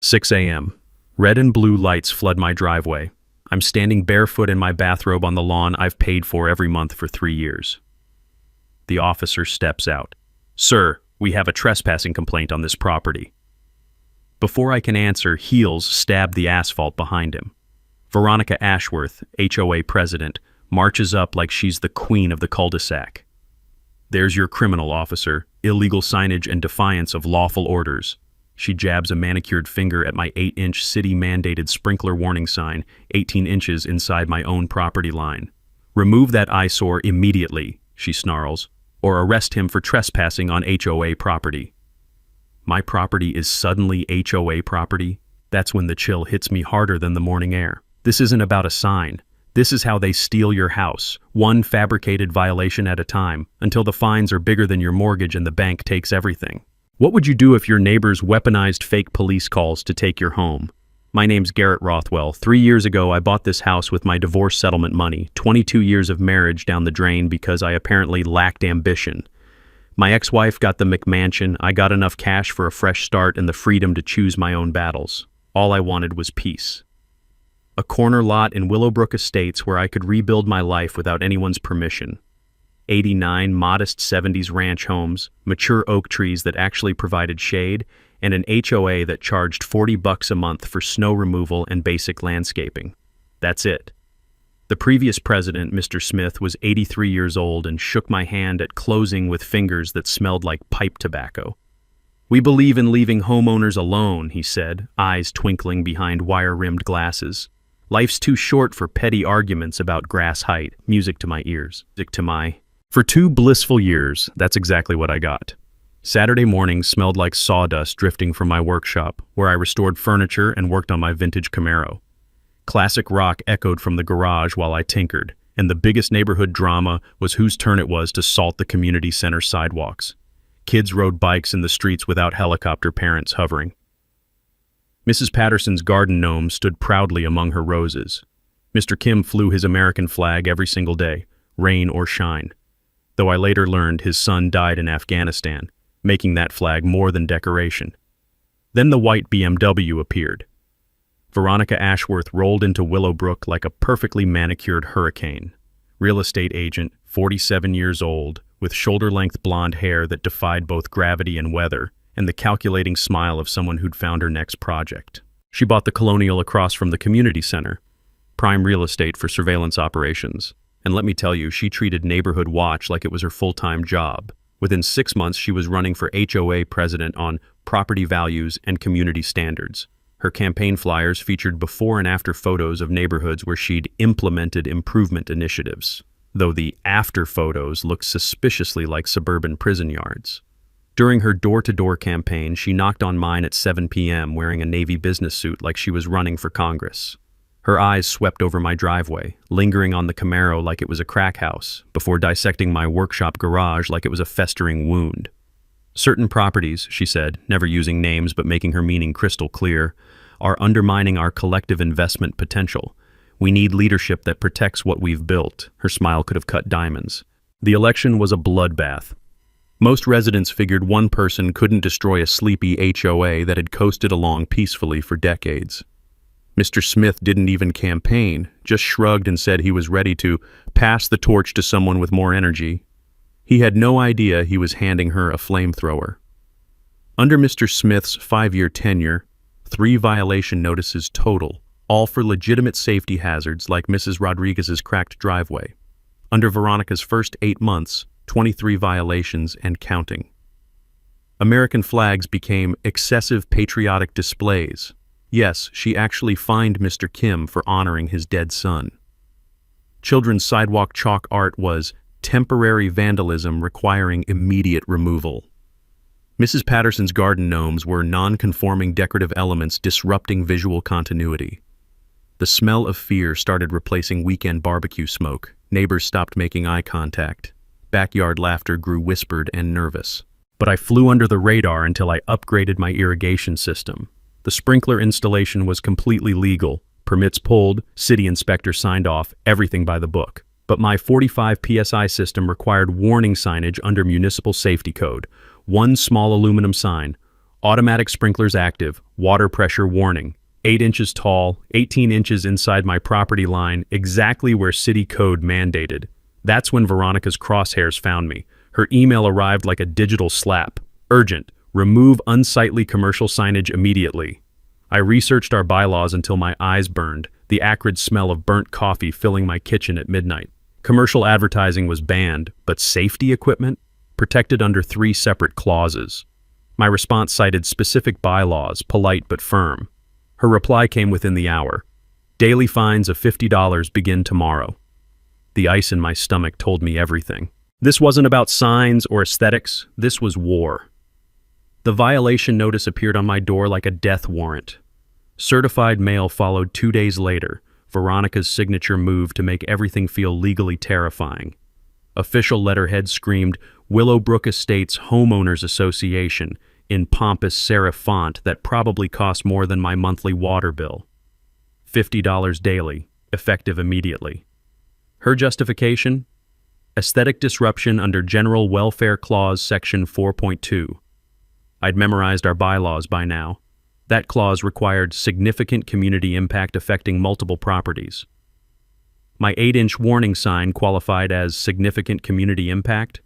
6 a.m. Red and blue lights flood my driveway. I'm standing barefoot in my bathrobe on the lawn I've paid for every month for 3 years. The officer steps out. "Sir, we have a trespassing complaint on this property." Before I can answer, heels stab the asphalt behind him. Veronica Ashworth, HOA president, marches up like she's the queen of the cul-de-sac. "There's your criminal, officer. Illegal signage and defiance of lawful orders." She jabs a manicured finger at my 8-inch city-mandated sprinkler warning sign, 18 inches inside my own property line. "Remove that eyesore immediately," she snarls, "or arrest him for trespassing on HOA property." My property is suddenly HOA property? That's when the chill hits me harder than the morning air. This isn't about a sign. This is how they steal your house, one fabricated violation at a time, until the fines are bigger than your mortgage and the bank takes everything. What would you do if your neighbors weaponized fake police calls to take your home? My name's Garrett Rothwell. 3 years ago, I bought this house with my divorce settlement money, 22 years of marriage down the drain because I apparently lacked ambition. My ex-wife got the McMansion, I got enough cash for a fresh start and the freedom to choose my own battles. All I wanted was peace. A corner lot in Willowbrook Estates where I could rebuild my life without anyone's permission. 89 modest 70s ranch homes, mature oak trees that actually provided shade, and an HOA that charged $40 a month for snow removal and basic landscaping. That's it. The previous president, Mr. Smith, was 83 years old and shook my hand at closing with fingers that smelled like pipe tobacco. "We believe in leaving homeowners alone," he said, eyes twinkling behind wire-rimmed glasses. "Life's too short for petty arguments about grass height." Music to my ears. For 2 blissful years, that's exactly what I got. Saturday mornings smelled like sawdust drifting from my workshop, where I restored furniture and worked on my vintage Camaro. Classic rock echoed from the garage while I tinkered, and the biggest neighborhood drama was whose turn it was to salt the community center sidewalks. Kids rode bikes in the streets without helicopter parents hovering. Mrs. Patterson's garden gnome stood proudly among her roses. Mr. Kim flew his American flag every single day, rain or shine, though I later learned his son died in Afghanistan, making that flag more than decoration. Then the white BMW appeared. Veronica Ashworth rolled into Willowbrook like a perfectly manicured hurricane. Real estate agent, 47 years old, with shoulder-length blonde hair that defied both gravity and weather, and the calculating smile of someone who'd found her next project. She bought the Colonial across from the community center, prime real estate for surveillance operations. And let me tell you, she treated Neighborhood Watch like it was her full-time job. Within 6 months, she was running for HOA president on property values and community standards. Her campaign flyers featured before and after photos of neighborhoods where she'd implemented improvement initiatives, though the after photos looked suspiciously like suburban prison yards. During her door-to-door campaign, she knocked on mine at 7 p.m. wearing a Navy business suit like she was running for Congress. Her eyes swept over my driveway, lingering on the Camaro like it was a crack house, before dissecting my workshop garage like it was a festering wound. "Certain properties," she said, never using names but making her meaning crystal clear, "are undermining our collective investment potential. We need leadership that protects what we've built." Her smile could have cut diamonds. The election was a bloodbath. Most residents figured one person couldn't destroy a sleepy HOA that had coasted along peacefully for decades. Mr. Smith didn't even campaign, just shrugged and said he was ready to pass the torch to someone with more energy. He had no idea he was handing her a flamethrower. Under Mr. Smith's 5-year tenure, 3 violation notices total, all for legitimate safety hazards like Mrs. Rodriguez's cracked driveway. Under Veronica's first 8 months, 23 violations and counting. American flags became excessive patriotic displays. Yes, she actually fined Mr. Kim for honoring his dead son. Children's sidewalk chalk art was temporary vandalism requiring immediate removal. Mrs. Patterson's garden gnomes were non-conforming decorative elements disrupting visual continuity. The smell of fear started replacing weekend barbecue smoke. Neighbors stopped making eye contact. Backyard laughter grew whispered and nervous. But I flew under the radar until I upgraded my irrigation system. The sprinkler installation was completely legal. Permits pulled, city inspector signed off, everything by the book. But my 45 PSI system required warning signage under municipal safety code. One small aluminum sign, Automatic sprinklers active, water pressure warning. 8 inches tall, 18 inches inside my property line, exactly where city code mandated. That's when Veronica's crosshairs found me. Her email arrived like a digital slap. Urgent. Remove unsightly commercial signage immediately. I researched our bylaws until my eyes burned, the acrid smell of burnt coffee filling my kitchen at midnight. Commercial advertising was banned, but safety equipment? Protected under 3 separate clauses. My response cited specific bylaws, polite but firm. Her reply came within the hour. Daily fines of $50 begin tomorrow. The ice in my stomach told me everything. This wasn't about signs or aesthetics, this was war. The violation notice appeared on my door like a death warrant. Certified mail followed 2 days later. Veronica's signature moved to make everything feel legally terrifying. Official letterhead screamed, Willowbrook Estates Homeowners Association, in pompous serif font that probably cost more than my monthly water bill. $50 daily, effective immediately. Her justification? Aesthetic disruption under General Welfare Clause Section 4.2. I'd memorized our bylaws by now. That clause required significant community impact affecting multiple properties. My 8-inch warning sign qualified as significant community impact.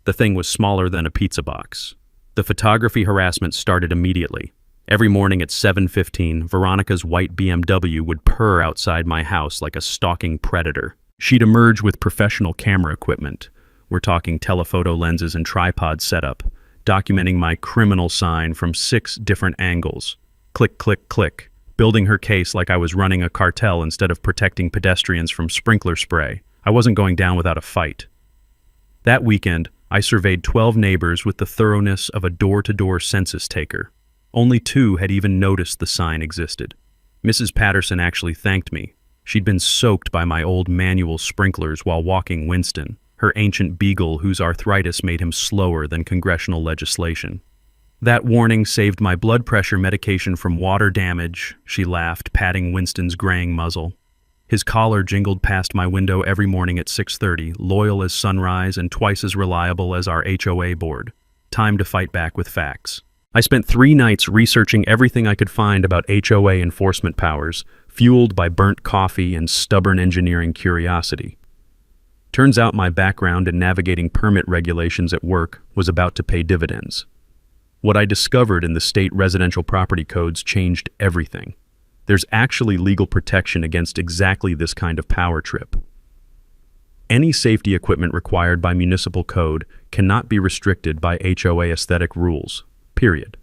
The thing was smaller than a pizza box. The photography harassment started immediately. Every morning at 7:15, Veronica's white BMW would purr outside my house like a stalking predator. She'd emerge with professional camera equipment. We're talking telephoto lenses and tripod setup, documenting my criminal sign from 6 different angles. Click, click, click, building her case like I was running a cartel instead of protecting pedestrians from sprinkler spray. I wasn't going down without a fight. That weekend, I surveyed 12 neighbors with the thoroughness of a door-to-door census taker. Only 2 had even noticed the sign existed. Mrs. Patterson actually thanked me. She'd been soaked by my old manual sprinklers while walking Winston, her ancient beagle whose arthritis made him slower than congressional legislation. That warning saved my blood pressure medication from water damage, she laughed, patting Winston's graying muzzle. His collar jingled past my window every morning at 6:30, loyal as sunrise and twice as reliable as our HOA board. Time to fight back with facts. I spent 3 nights researching everything I could find about HOA enforcement powers, fueled by burnt coffee and stubborn engineering curiosity. Turns out my background in navigating permit regulations at work was about to pay dividends. What I discovered in the state residential property codes changed everything. There's actually legal protection against exactly this kind of power trip. Any safety equipment required by municipal code cannot be restricted by HOA aesthetic rules, period.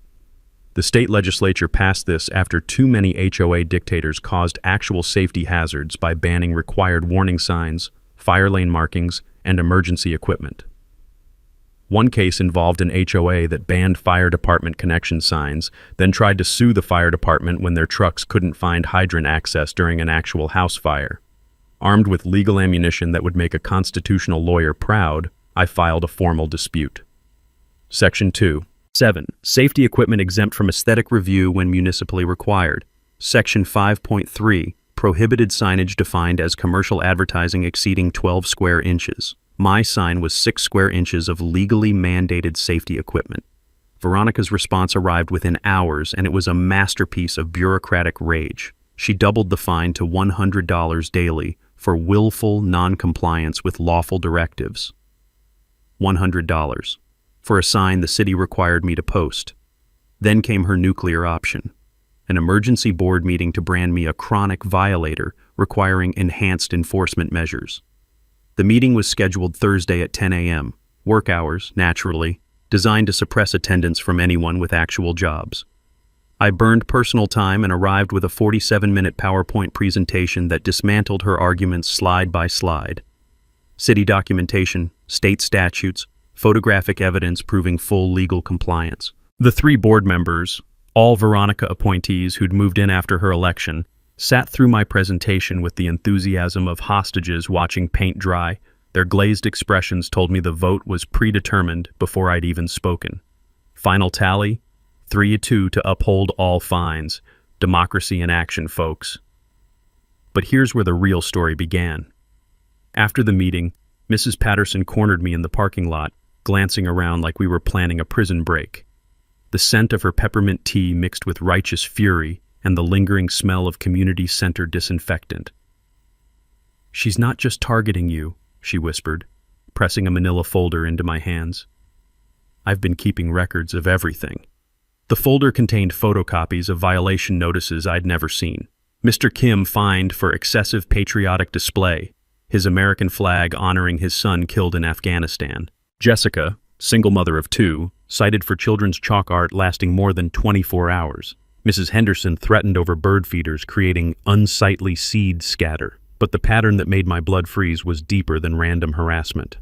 The state legislature passed this after too many HOA dictators caused actual safety hazards by banning required warning signs, fire lane markings, and emergency equipment. One case involved an HOA that banned fire department connection signs, then tried to sue the fire department when their trucks couldn't find hydrant access during an actual house fire. Armed with legal ammunition that would make a constitutional lawyer proud, I filed a formal dispute. Section 2. 7. Safety equipment exempt from aesthetic review when municipally required. Section 5.3. Prohibited signage defined as commercial advertising exceeding 12 square inches. My sign was 6 square inches of legally mandated safety equipment. Veronica's response arrived within hours, and it was a masterpiece of bureaucratic rage. She doubled the fine to $100 daily for willful non-compliance with lawful directives. $100. For a sign the city required me to post. Then came her nuclear option. An emergency board meeting to brand me a chronic violator requiring enhanced enforcement measures. The meeting was scheduled Thursday at 10 a.m., work hours, naturally, designed to suppress attendance from anyone with actual jobs. I burned personal time and arrived with a 47-minute PowerPoint presentation that dismantled her arguments slide by slide. City documentation, state statutes, photographic evidence proving full legal compliance. The 3 board members, all Veronica appointees who'd moved in after her election, sat through my presentation with the enthusiasm of hostages watching paint dry. Their glazed expressions told me the vote was predetermined before I'd even spoken. Final tally, 3-2 to uphold all fines. Democracy in action, folks. But here's where the real story began. After the meeting, Mrs. Patterson cornered me in the parking lot, glancing around like we were planning a prison break. the scent of her peppermint tea mixed with righteous fury and the lingering smell of community center disinfectant. "She's not just targeting you," she whispered, pressing a manila folder into my hands. "I've been keeping records of everything." The folder contained photocopies of violation notices I'd never seen. Mr. Kim fined for excessive patriotic display, his American flag honoring his son killed in Afghanistan. Jessica, single mother of 2, cited for children's chalk art lasting more than 24 hours. Mrs. Henderson threatened over bird feeders creating unsightly seed scatter. But the pattern that made my blood freeze was deeper than random harassment.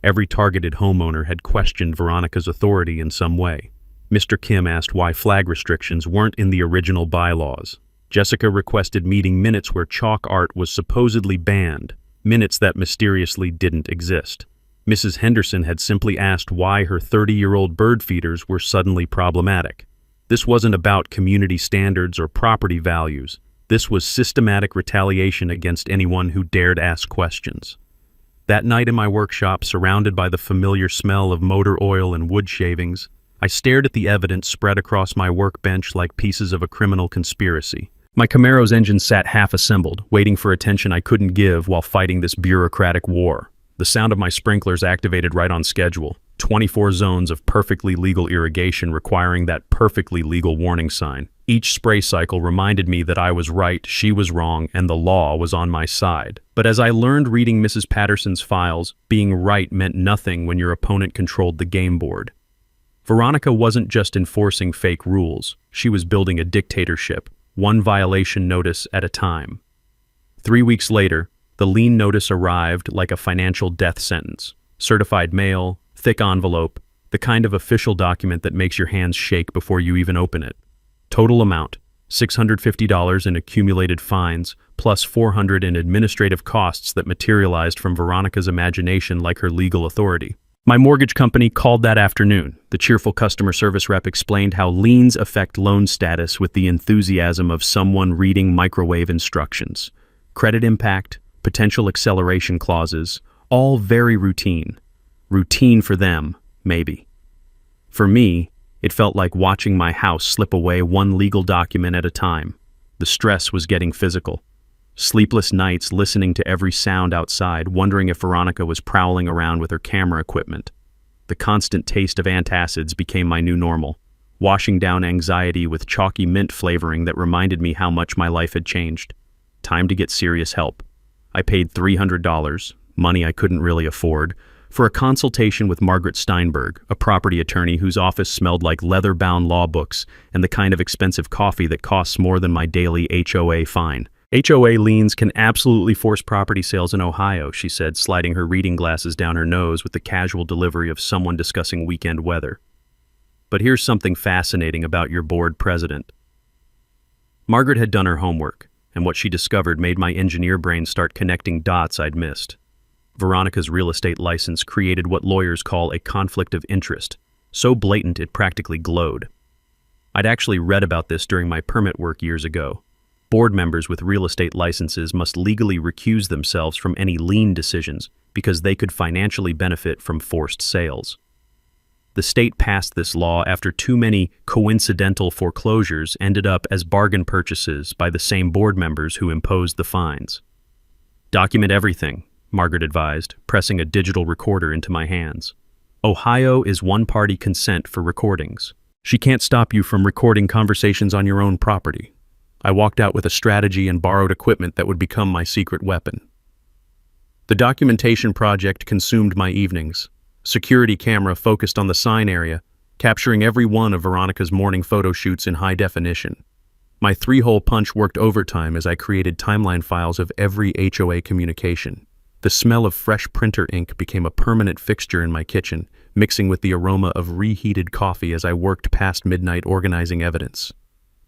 Every targeted homeowner had questioned Veronica's authority in some way. Mr. Kim asked why flag restrictions weren't in the original bylaws. Jessica requested meeting minutes where chalk art was supposedly banned, minutes that mysteriously didn't exist. Mrs. Henderson had simply asked why her 30-year-old bird feeders were suddenly problematic. This wasn't about community standards or property values. This was systematic retaliation against anyone who dared ask questions. That night in my workshop, surrounded by the familiar smell of motor oil and wood shavings, I stared at the evidence spread across my workbench like pieces of a criminal conspiracy. My Camaro's engine sat half-assembled, waiting for attention I couldn't give while fighting this bureaucratic war. The sound of my sprinklers activated right on schedule. 24 zones of perfectly legal irrigation requiring that perfectly legal warning sign. Each spray cycle reminded me that I was right, she was wrong, and the law was on my side. But as I learned reading Mrs. Patterson's files, being right meant nothing when your opponent controlled the game board. Veronica wasn't just enforcing fake rules, she was building a dictatorship, one violation notice at a time. 3 weeks later, the lien notice arrived like a financial death sentence. Certified mail, thick envelope, the kind of official document that makes your hands shake before you even open it. Total amount, $650 in accumulated fines, plus $400 in administrative costs that materialized from Veronica's imagination like her legal authority. My mortgage company called that afternoon. The cheerful customer service rep explained how liens affect loan status with the enthusiasm of someone reading microwave instructions. Credit impact, potential acceleration clauses, all very routine. Routine for them, maybe. For me, it felt like watching my house slip away one legal document at a time. The stress was getting physical. Sleepless nights listening to every sound outside, wondering if Veronica was prowling around with her camera equipment. The constant taste of antacids became my new normal, washing down anxiety with chalky mint flavoring that reminded me how much my life had changed. Time to get serious help. I paid $300, money I couldn't really afford, for a consultation with Margaret Steinberg, a property attorney whose office smelled like leather-bound law books and the kind of expensive coffee that costs more than my daily HOA fine. HOA liens can absolutely force property sales in Ohio, she said, sliding her reading glasses down her nose with the casual delivery of someone discussing weekend weather. But here's something fascinating about your board president. Margaret had done her homework, and what she discovered made my engineer brain start connecting dots I'd missed. Veronica's real estate license created what lawyers call a conflict of interest, so blatant it practically glowed. I'd actually read about this during my permit work years ago. Board members with real estate licenses must legally recuse themselves from any lien decisions because they could financially benefit from forced sales. The state passed this law after too many coincidental foreclosures ended up as bargain purchases by the same board members who imposed the fines. Document everything, Margaret advised, pressing a digital recorder into my hands. Ohio is one-party consent for recordings. She can't stop you from recording conversations on your own property. I walked out with a strategy and borrowed equipment that would become my secret weapon. The documentation project consumed my evenings. Security camera focused on the sign area, capturing every one of Veronica's morning photo shoots in high definition. My 3-hole punch worked overtime as I created timeline files of every HOA communication. The smell of fresh printer ink became a permanent fixture in my kitchen, mixing with the aroma of reheated coffee as I worked past midnight organizing evidence.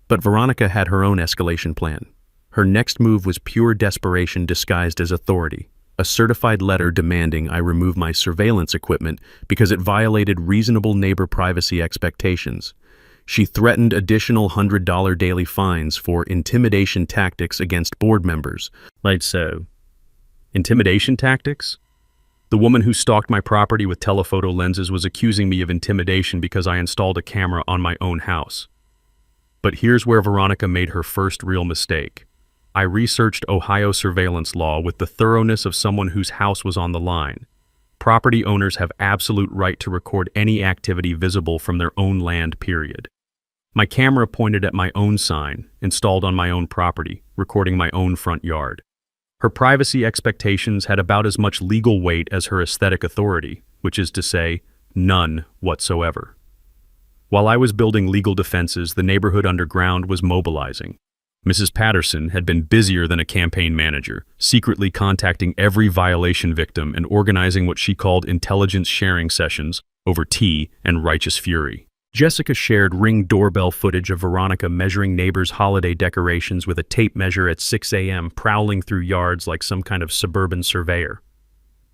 But Veronica had her own escalation plan. Her next move was pure desperation disguised as authority, a certified letter demanding I remove my surveillance equipment because it violated reasonable neighbor privacy expectations. She threatened additional $100 daily fines for intimidation tactics against board members. Like so. Intimidation tactics? The woman who stalked my property with telephoto lenses was accusing me of intimidation because I installed a camera on my own house. But here's where Veronica made her first real mistake. I researched Ohio surveillance law with the thoroughness of someone whose house was on the line. Property owners have absolute right to record any activity visible from their own land, period. My camera pointed at my own sign, installed on my own property, recording my own front yard. Her privacy expectations had about as much legal weight as her aesthetic authority, which is to say, none whatsoever. While I was building legal defenses, the neighborhood underground was mobilizing. Mrs. Patterson had been busier than a campaign manager, secretly contacting every violation victim and organizing what she called intelligence sharing sessions over tea and righteous fury. Jessica shared Ring doorbell footage of Veronica measuring neighbors' holiday decorations with a tape measure at 6 a.m., prowling through yards like some kind of suburban surveyor.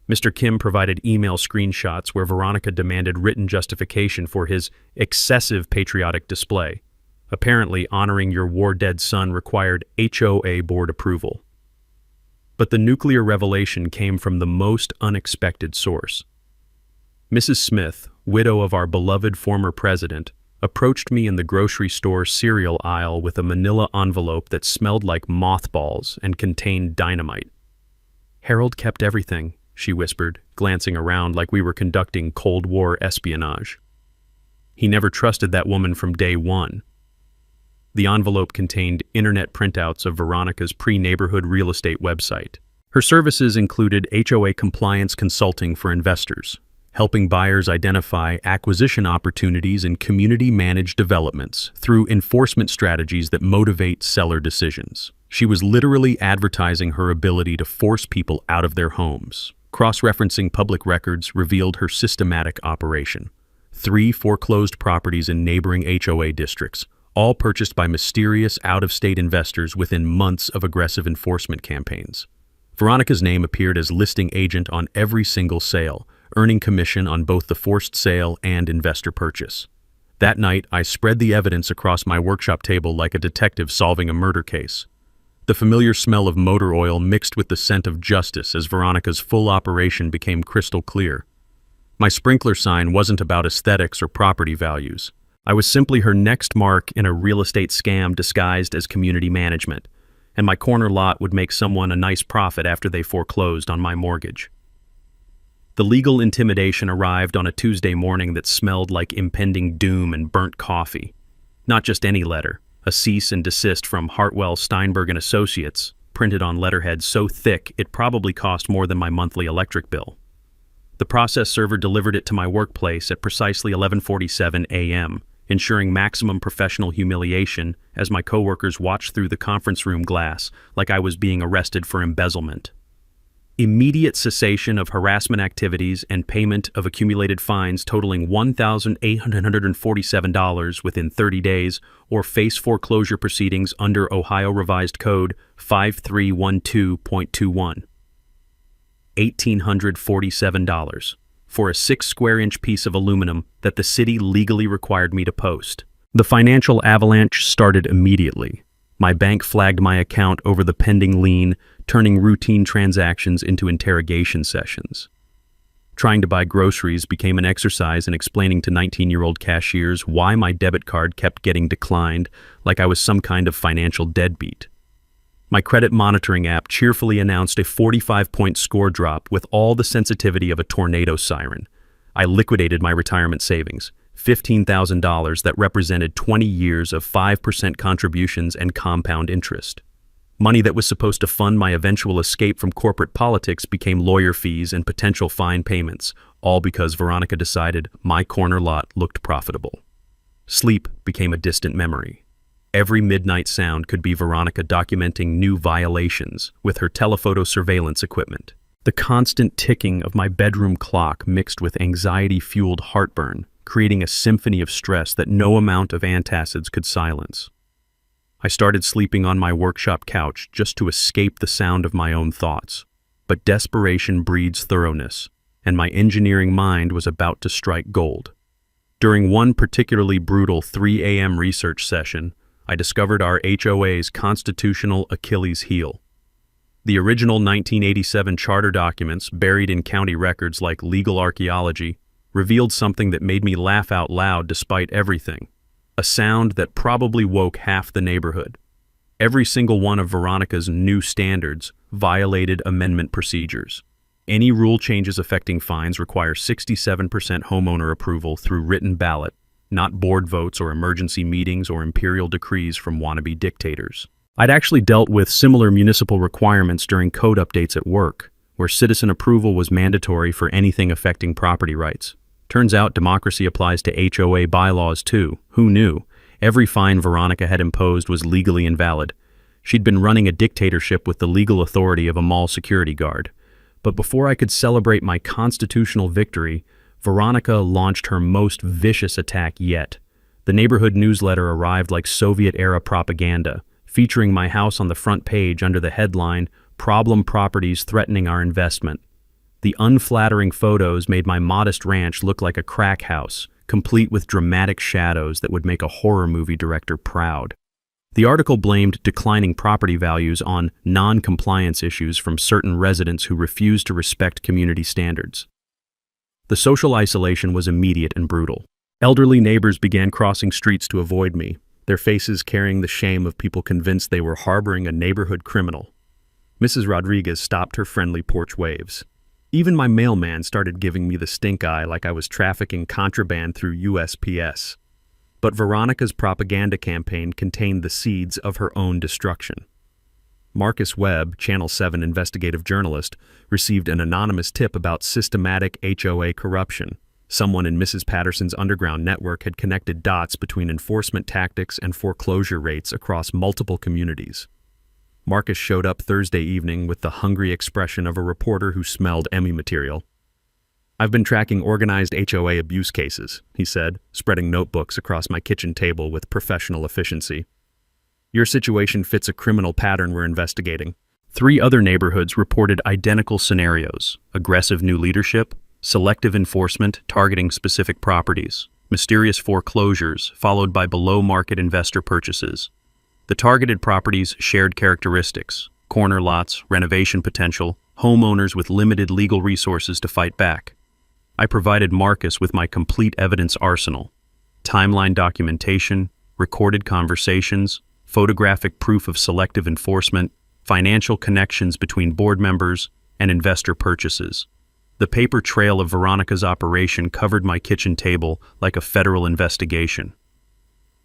Mr. Kim provided email screenshots where Veronica demanded written justification for his excessive patriotic display. Apparently, honoring your war-dead son required HOA board approval. But the nuclear revelation came from the most unexpected source. Mrs. Smith, widow of our beloved former president, approached me in the grocery store cereal aisle with a manila envelope that smelled like mothballs and contained dynamite. "Harold kept everything," she whispered, glancing around like we were conducting Cold War espionage. He never trusted that woman from day one. The envelope contained internet printouts of Veronica's pre-neighborhood real estate website. Her services included HOA compliance consulting for investors, helping buyers identify acquisition opportunities in community-managed developments through enforcement strategies that motivate seller decisions. She was literally advertising her ability to force people out of their homes. Cross-referencing public records revealed her systematic operation. 3 foreclosed properties in neighboring HOA districts, all purchased by mysterious out-of-state investors within months of aggressive enforcement campaigns. Veronica's name appeared as listing agent on every single sale, earning commission on both the forced sale and investor purchase. That night, I spread the evidence across my workshop table like a detective solving a murder case. The familiar smell of motor oil mixed with the scent of justice as Veronica's full operation became crystal clear. My sprinkler sign wasn't about aesthetics or property values. I was simply her next mark in a real estate scam disguised as community management, and my corner lot would make someone a nice profit after they foreclosed on my mortgage. The legal intimidation arrived on a Tuesday morning that smelled like impending doom and burnt coffee. Not just any letter, a cease and desist from Hartwell, Steinberg & Associates, printed on letterhead so thick it probably cost more than my monthly electric bill. The process server delivered it to my workplace at precisely 11:47 a.m., ensuring maximum professional humiliation as my coworkers watched through the conference room glass like I was being arrested for embezzlement. Immediate cessation of harassment activities and payment of accumulated fines totaling $1,847 within 30 days, or face foreclosure proceedings under Ohio Revised Code 5312.21. $1,847 for a 6-square-inch piece of aluminum that the city legally required me to post. The financial avalanche started immediately. My bank flagged my account over the pending lien, turning routine transactions into interrogation sessions. Trying to buy groceries became an exercise in explaining to 19-year-old cashiers why my debit card kept getting declined, like I was some kind of financial deadbeat. My credit monitoring app cheerfully announced a 45-point score drop with all the sensitivity of a tornado siren. I liquidated my retirement savings, $15,000 that represented 20 years of 5% contributions and compound interest. Money that was supposed to fund my eventual escape from corporate politics became lawyer fees and potential fine payments, all because Veronica decided my corner lot looked profitable. Sleep became a distant memory. Every midnight sound could be Veronica documenting new violations with her telephoto surveillance equipment. The constant ticking of my bedroom clock mixed with anxiety-fueled heartburn, creating a symphony of stress that no amount of antacids could silence. I started sleeping on my workshop couch just to escape the sound of my own thoughts. But desperation breeds thoroughness, and my engineering mind was about to strike gold. During one particularly brutal 3 a.m. research session, I discovered our HOA's constitutional Achilles heel. The original 1987 charter documents, buried in county records like legal archaeology, revealed something that made me laugh out loud despite everything. A sound that probably woke half the neighborhood. Every single one of Veronica's new standards violated amendment procedures. Any rule changes affecting fines require 67% homeowner approval through written ballot, not board votes or emergency meetings or imperial decrees from wannabe dictators. I'd actually dealt with similar municipal requirements during code updates at work, where citizen approval was mandatory for anything affecting property rights. Turns out democracy applies to HOA bylaws too. Who knew? Every fine Veronica had imposed was legally invalid. She'd been running a dictatorship with the legal authority of a mall security guard. But before I could celebrate my constitutional victory, Veronica launched her most vicious attack yet. The neighborhood newsletter arrived like Soviet-era propaganda, featuring my house on the front page under the headline, "Problem Properties Threatening Our Investment." The unflattering photos made my modest ranch look like a crack house, complete with dramatic shadows that would make a horror movie director proud. The article blamed declining property values on non-compliance issues from certain residents who refused to respect community standards. The social isolation was immediate and brutal. Elderly neighbors began crossing streets to avoid me, their faces carrying the shame of people convinced they were harboring a neighborhood criminal. Mrs. Rodriguez stopped her friendly porch waves. Even my mailman started giving me the stink eye like I was trafficking contraband through USPS. But Veronica's propaganda campaign contained the seeds of her own destruction. Marcus Webb, Channel 7 investigative journalist, received an anonymous tip about systematic HOA corruption. Someone in Mrs. Patterson's underground network had connected dots between enforcement tactics and foreclosure rates across multiple communities. Marcus showed up Thursday evening with the hungry expression of a reporter who smelled Emmy material. "I've been tracking organized HOA abuse cases," he said, spreading notebooks across my kitchen table with professional efficiency. "Your situation fits a criminal pattern we're investigating." 3 other neighborhoods reported identical scenarios: aggressive new leadership, selective enforcement targeting specific properties, mysterious foreclosures followed by below-market investor purchases. The targeted properties shared characteristics: corner lots, renovation potential, homeowners with limited legal resources to fight back. I provided Marcus with my complete evidence arsenal: timeline documentation, recorded conversations, photographic proof of selective enforcement, financial connections between board members, and investor purchases. The paper trail of Veronica's operation covered my kitchen table like a federal investigation.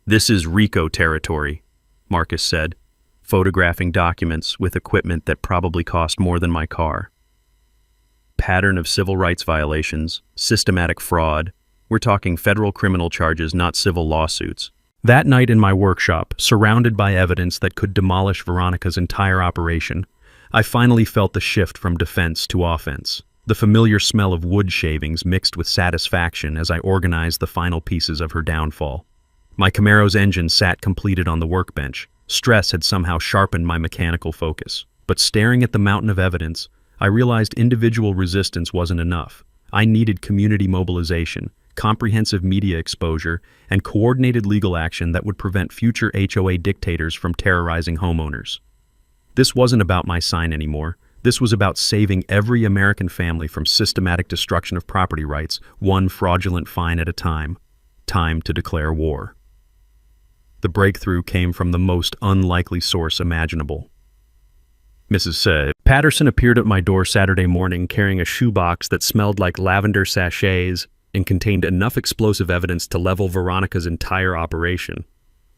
"This is RICO territory," Marcus said, photographing documents with equipment that probably cost more than my car. Pattern of civil rights violations, systematic fraud. We're talking federal criminal charges, not civil lawsuits. That night in my workshop, surrounded by evidence that could demolish Veronica's entire operation, I finally felt the shift from defense to offense. The familiar smell of wood shavings mixed with satisfaction as I organized the final pieces of her downfall. My Camaro's engine sat completed on the workbench. Stress had somehow sharpened my mechanical focus. But staring at the mountain of evidence, I realized individual resistance wasn't enough. I needed community mobilization, comprehensive media exposure, and coordinated legal action that would prevent future HOA dictators from terrorizing homeowners. This wasn't about my sign anymore. This was about saving every American family from systematic destruction of property rights, one fraudulent fine at a time. Time to declare war. The breakthrough came from the most unlikely source imaginable. Mrs. Patterson appeared at my door Saturday morning carrying a shoebox that smelled like lavender sachets and contained enough explosive evidence to level Veronica's entire operation.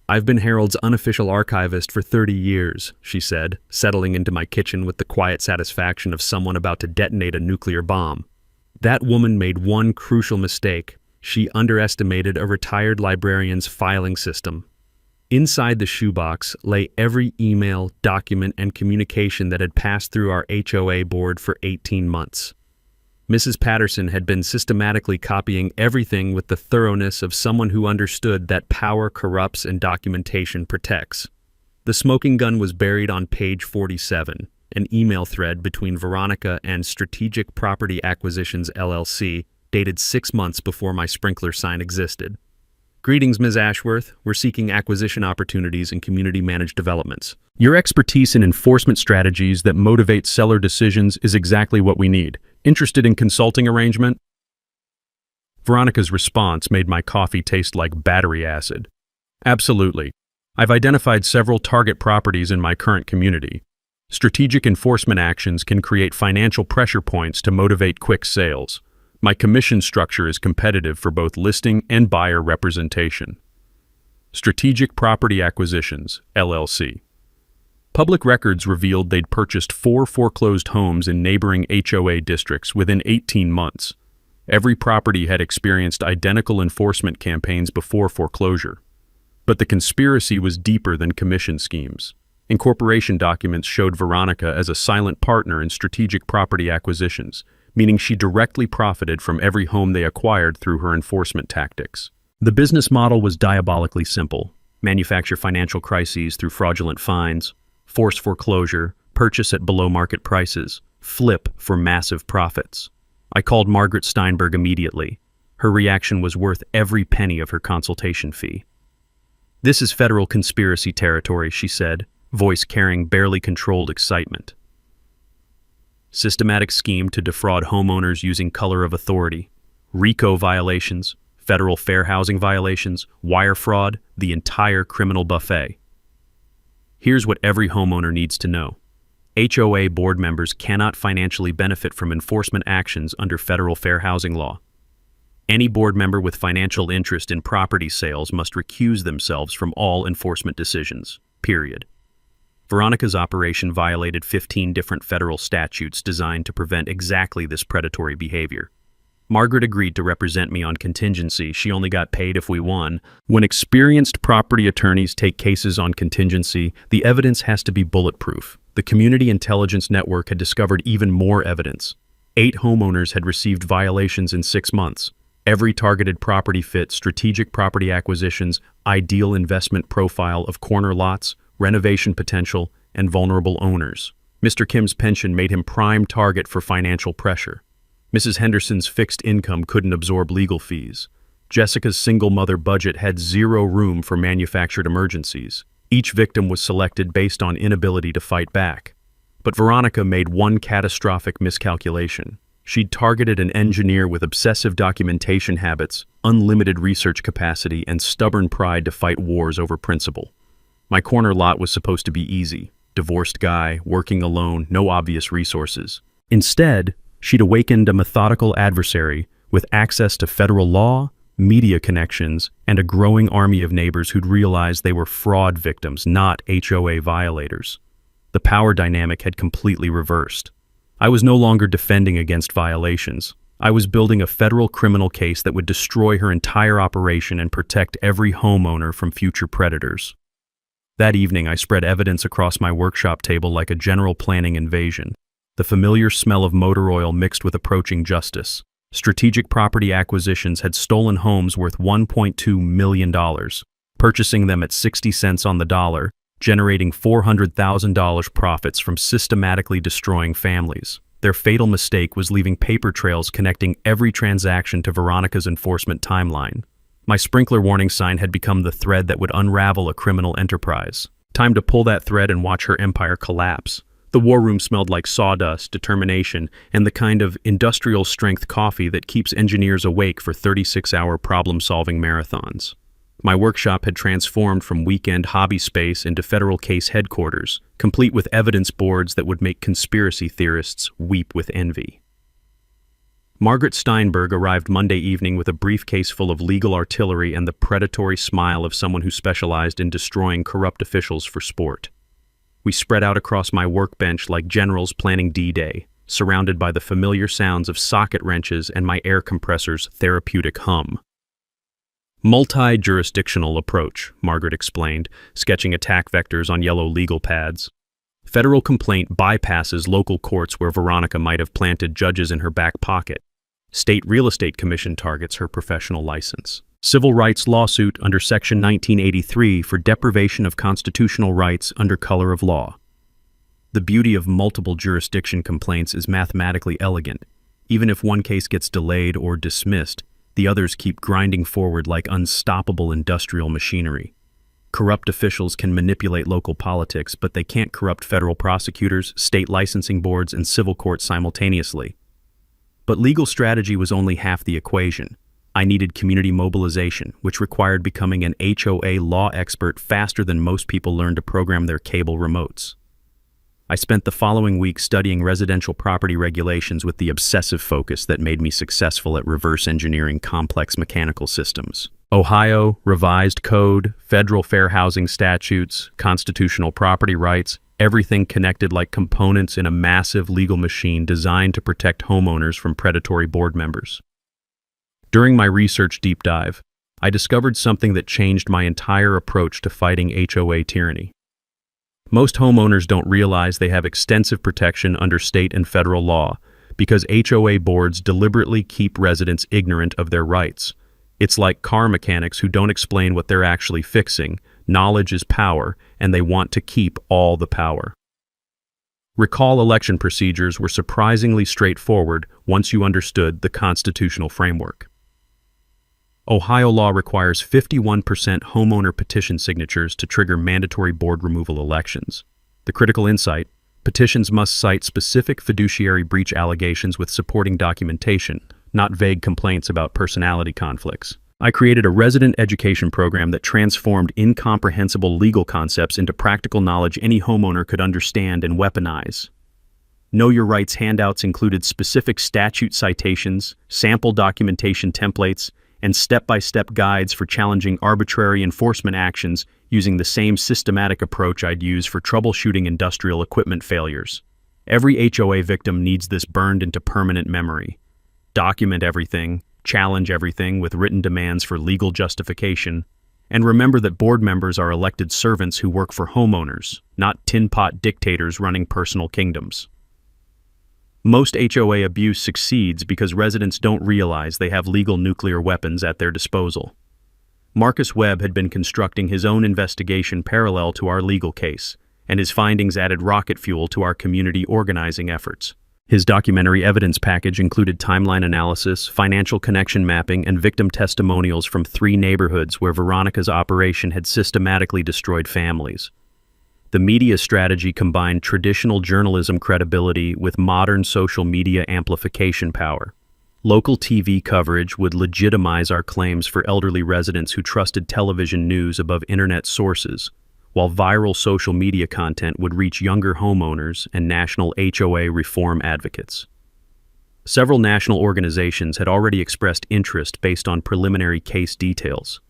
"I've been Harold's unofficial archivist for 30 years, she said, settling into my kitchen with the quiet satisfaction of someone about to detonate a nuclear bomb. That woman made one crucial mistake. She underestimated a retired librarian's filing system. Inside the shoebox lay every email, document, and communication that had passed through our HOA board for 18 months. Mrs. Patterson had been systematically copying everything with the thoroughness of someone who understood that power corrupts and documentation protects. The smoking gun was buried on page 47, an email thread between Veronica and Strategic Property Acquisitions LLC, dated 6 months before my sprinkler sign existed. Greetings, Ms. Ashworth. We're seeking acquisition opportunities in community-managed developments. Your expertise in enforcement strategies that motivate seller decisions is exactly what we need. Interested in consulting arrangement? Veronica's response made my coffee taste like battery acid. Absolutely. I've identified several target properties in my current community. Strategic enforcement actions can create financial pressure points to motivate quick sales. My commission structure is competitive for both listing and buyer representation. Strategic Property Acquisitions, LLC. Public records revealed they'd purchased 4 foreclosed homes in neighboring HOA districts within 18 months. Every property had experienced identical enforcement campaigns before foreclosure. But the conspiracy was deeper than commission schemes. Incorporation documents showed Veronica as a silent partner in strategic property acquisitions, meaning she directly profited from every home they acquired through her enforcement tactics. The business model was diabolically simple: manufacture financial crises through fraudulent fines, force foreclosure, purchase at below-market prices, flip for massive profits. I called Margaret Steinberg immediately. Her reaction was worth every penny of her consultation fee. "This is federal conspiracy territory," she said, voice carrying barely controlled excitement. Systematic scheme to defraud homeowners using color of authority, RICO violations, federal fair housing violations, wire fraud, the entire criminal buffet. Here's what every homeowner needs to know. HOA board members cannot financially benefit from enforcement actions under federal fair housing law. Any board member with financial interest in property sales must recuse themselves from all enforcement decisions, period. Veronica's operation violated 15 different federal statutes designed to prevent exactly this predatory behavior. Margaret agreed to represent me on contingency. She only got paid if we won. When experienced property attorneys take cases on contingency, the evidence has to be bulletproof. The Community Intelligence Network had discovered even more evidence. 8 homeowners had received violations in 6 months. Every targeted property fit strategic property acquisitions, ideal investment profile of corner lots, renovation potential, and vulnerable owners. Mr. Kim's pension made him prime target for financial pressure. Mrs. Henderson's fixed income couldn't absorb legal fees. Jessica's single mother budget had 0 room for manufactured emergencies. Each victim was selected based on inability to fight back. But Veronica made one catastrophic miscalculation. She'd targeted an engineer with obsessive documentation habits, unlimited research capacity, and stubborn pride to fight wars over principle. My corner lot was supposed to be easy. Divorced guy, working alone, no obvious resources. Instead, she'd awakened a methodical adversary with access to federal law, media connections, and a growing army of neighbors who'd realized they were fraud victims, not HOA violators. The power dynamic had completely reversed. I was no longer defending against violations. I was building a federal criminal case that would destroy her entire operation and protect every homeowner from future predators. That evening, I spread evidence across my workshop table like a general planning invasion. The familiar smell of motor oil mixed with approaching justice. Strategic property acquisitions had stolen homes worth $1.2 million, purchasing them at 60 cents on the dollar, generating $400,000 profits from systematically destroying families. Their fatal mistake was leaving paper trails connecting every transaction to Veronica's enforcement timeline. My sprinkler warning sign had become the thread that would unravel a criminal enterprise. Time to pull that thread and watch her empire collapse. The war room smelled like sawdust, determination, and the kind of industrial-strength coffee that keeps engineers awake for 36-hour problem-solving marathons. My workshop had transformed from weekend hobby space into federal case headquarters, complete with evidence boards that would make conspiracy theorists weep with envy. Margaret Steinberg arrived Monday evening with a briefcase full of legal artillery and the predatory smile of someone who specialized in destroying corrupt officials for sport. We spread out across my workbench like generals planning D-Day, surrounded by the familiar sounds of socket wrenches and my air compressor's therapeutic hum. Multi-jurisdictional approach, Margaret explained, sketching attack vectors on yellow legal pads. Federal complaint bypasses local courts where Veronica might have planted judges in her back pocket. State Real Estate Commission targets her professional license. Civil rights lawsuit under Section 1983 for deprivation of constitutional rights under color of law. The beauty of multiple jurisdiction complaints is mathematically elegant. Even if one case gets delayed or dismissed, The others keep grinding forward like unstoppable industrial machinery. Corrupt officials can manipulate local politics, but they can't corrupt federal prosecutors, state licensing boards, and civil courts simultaneously. But legal strategy was only half the equation. I needed community mobilization, which required becoming an HOA law expert faster than most people learn to program their cable remotes. I spent the following week studying residential property regulations with the obsessive focus that made me successful at reverse engineering complex mechanical systems. Ohio, revised code, federal fair housing statutes, constitutional property rights, everything connected like components in a massive legal machine designed to protect homeowners from predatory board members. During my research deep dive, I discovered something that changed my entire approach to fighting HOA tyranny. Most homeowners don't realize they have extensive protection under state and federal law because HOA boards deliberately keep residents ignorant of their rights. It's like car mechanics who don't explain what they're actually fixing. Knowledge is power, and they want to keep all the power. Recall election procedures were surprisingly straightforward once you understood the constitutional framework. Ohio law requires 51% homeowner petition signatures to trigger mandatory board removal elections. The critical insight: petitions must cite specific fiduciary breach allegations with supporting documentation, not vague complaints about personality conflicts. I created a resident education program that transformed incomprehensible legal concepts into practical knowledge any homeowner could understand and weaponize. Know Your Rights handouts included specific statute citations, sample documentation templates, and step-by-step guides for challenging arbitrary enforcement actions using the same systematic approach I'd use for troubleshooting industrial equipment failures. Every HOA victim needs this burned into permanent memory. Document everything, challenge everything with written demands for legal justification, and remember that board members are elected servants who work for homeowners, not tin-pot dictators running personal kingdoms. Most HOA abuse succeeds because residents don't realize they have legal nuclear weapons at their disposal. Marcus Webb had been constructing his own investigation parallel to our legal case, and his findings added rocket fuel to our community organizing efforts. His documentary evidence package included timeline analysis, financial connection mapping, and victim testimonials from 3 neighborhoods where Veronica's operation had systematically destroyed families. The media strategy combined traditional journalism credibility with modern social media amplification power. Local TV coverage would legitimize our claims for elderly residents who trusted television news above internet sources, while viral social media content would reach younger homeowners and national HOA reform advocates. Several national organizations had already expressed interest based on preliminary case details.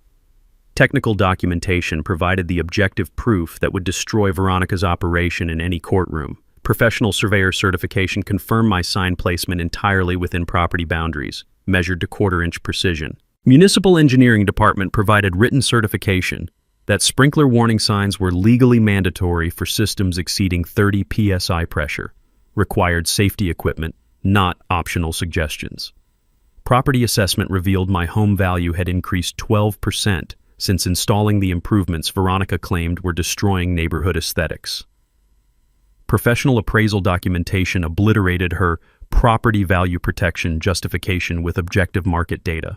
Technical documentation provided the objective proof that would destroy Veronica's operation in any courtroom. Professional surveyor certification confirmed my sign placement entirely within property boundaries, measured to quarter-inch precision. Municipal engineering department provided written certification that sprinkler warning signs were legally mandatory for systems exceeding 30 psi pressure, required safety equipment, not optional suggestions. Property assessment revealed my home value had increased 12% since installing the improvements Veronica claimed were destroying neighborhood aesthetics. Professional appraisal documentation obliterated her property value protection justification with objective market data.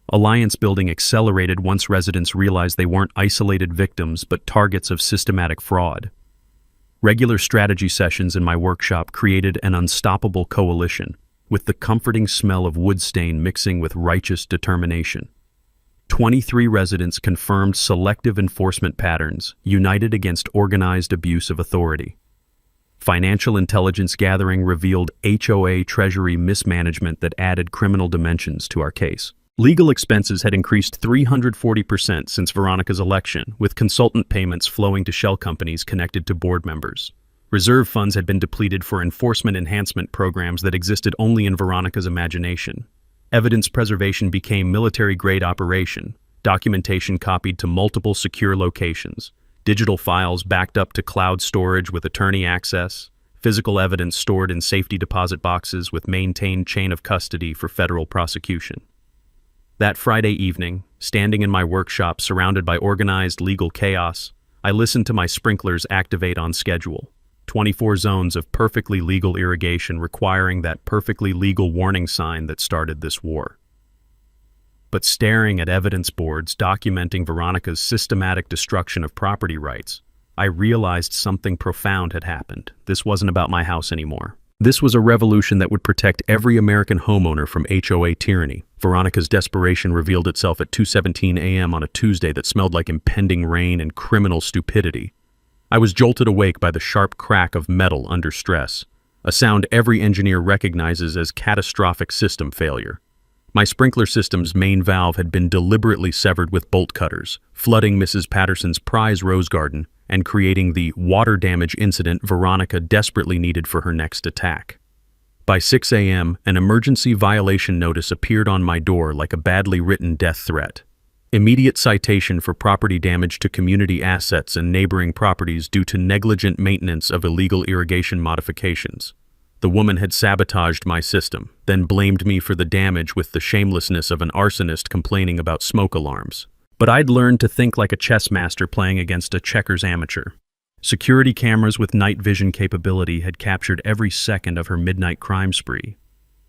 Alliance building accelerated once residents realized they weren't isolated victims but targets of systematic fraud. Regular strategy sessions in my workshop created an unstoppable coalition, with the comforting smell of wood stain mixing with righteous determination. 23 residents confirmed selective enforcement patterns, united against organized abuse of authority. Financial intelligence gathering revealed HOA treasury mismanagement that added criminal dimensions to our case. Legal expenses had increased 340% since Veronica's election, with consultant payments flowing to shell companies connected to board members. Reserve funds had been depleted for enforcement enhancement programs that existed only in Veronica's imagination. Evidence preservation became military-grade operation, documentation copied to multiple secure locations, digital files backed up to cloud storage with attorney access, physical evidence stored in safety deposit boxes with maintained chain of custody for federal prosecution. That Friday evening, standing in my workshop surrounded by organized legal chaos, I listened to my sprinklers activate on schedule. 24 zones of perfectly legal irrigation requiring that perfectly legal warning sign that started this war. But staring at evidence boards documenting Veronica's systematic destruction of property rights, I realized something profound had happened. This wasn't about my house anymore. This was a revolution that would protect every American homeowner from HOA tyranny. Veronica's desperation revealed itself at 2:17 a.m. on a Tuesday that smelled like impending rain and criminal stupidity. I was jolted awake by the sharp crack of metal under stress, a sound every engineer recognizes as catastrophic system failure. My sprinkler system's main valve had been deliberately severed with bolt cutters, flooding Mrs. Patterson's prize rose garden and creating the water damage incident Veronica desperately needed for her next attack. By 6 a.m., an emergency violation notice appeared on my door like a badly written death threat. Immediate citation for property damage to community assets and neighboring properties due to negligent maintenance of illegal irrigation modifications. The woman had sabotaged my system, then blamed me for the damage with the shamelessness of an arsonist complaining about smoke alarms. But I'd learned to think like a chess master playing against a checkers amateur. Security cameras with night vision capability had captured every second of her midnight crime spree.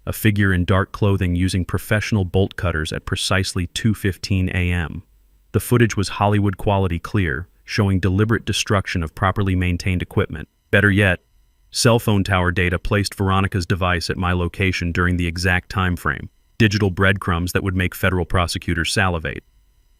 A figure in dark clothing using professional bolt cutters at precisely 2:15 a.m. The footage was Hollywood quality clear, showing deliberate destruction of properly maintained equipment. Better yet, cell phone tower data placed Veronica's device at my location during the exact time frame. Digital breadcrumbs that would make federal prosecutors salivate.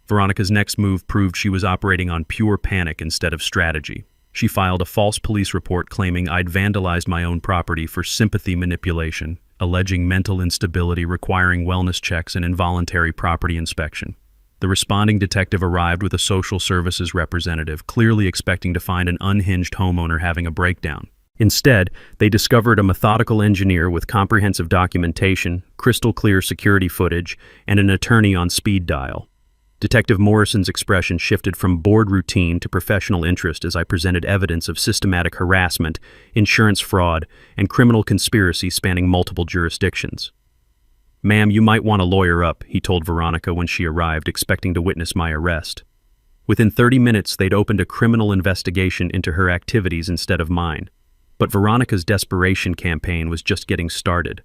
Veronica's next move proved she was operating on pure panic instead of strategy. She filed a false police report claiming I'd vandalized my own property for sympathy manipulation, alleging mental instability requiring wellness checks and involuntary property inspection. The responding detective arrived with a social services representative, clearly expecting to find an unhinged homeowner having a breakdown. Instead, they discovered a methodical engineer with comprehensive documentation, crystal-clear security footage, and an attorney on speed dial. Detective Morrison's expression shifted from bored routine to professional interest as I presented evidence of systematic harassment, insurance fraud, and criminal conspiracy spanning multiple jurisdictions. "Ma'am, you might want to lawyer up," he told Veronica when she arrived, expecting to witness my arrest. Within 30 minutes, they'd opened a criminal investigation into her activities instead of mine. But Veronica's desperation campaign was just getting started.